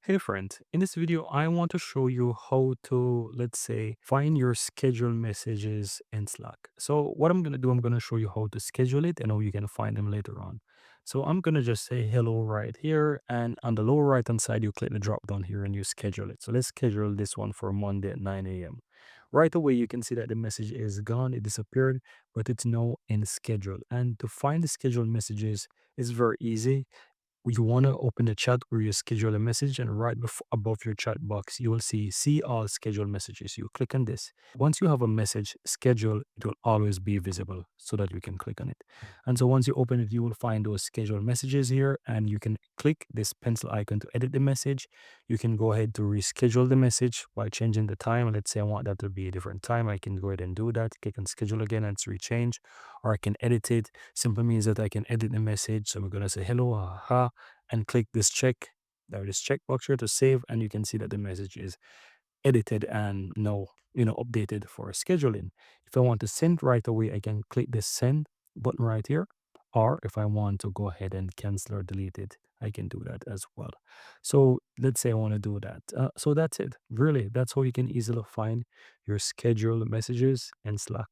Hey friend, in this video, I want to show you how to, let's say, find your scheduled messages in Slack. So what I'm going to do, I'm going to show you how to schedule it and how you can find them later on. So I'm going to just say hello right here. And on the lower right hand side, you click the drop down here and you schedule it. So let's schedule this one for Monday at 9 a.m. Right away, you can see that the message is gone. It disappeared, but it's now in schedule. And to find the scheduled messages is very easy. You want to open the chat where you schedule a message, and right above your chat box you will see all scheduled messages. You click on this. Once you have a message scheduled, it will always be visible so that you can click on it. And so once you open it, you will find those scheduled messages here, and you can click this pencil icon to edit the message. You can go ahead to reschedule the message by changing the time. Let's say I want that to be a different time. I can go ahead and do that. Click on schedule again and it's rechange, or I can edit it. Simply means that I can edit the message. So we're going to say hello, haha, and click this this checkbox here to save, and you can see that the message is edited and now updated for scheduling. If I want to send right away, I can click this send button right here, or if I want to go ahead and cancel or delete it, I can do that as well. So let's say I want to do that. So that's it. Really, that's how you can easily find your scheduled messages in Slack.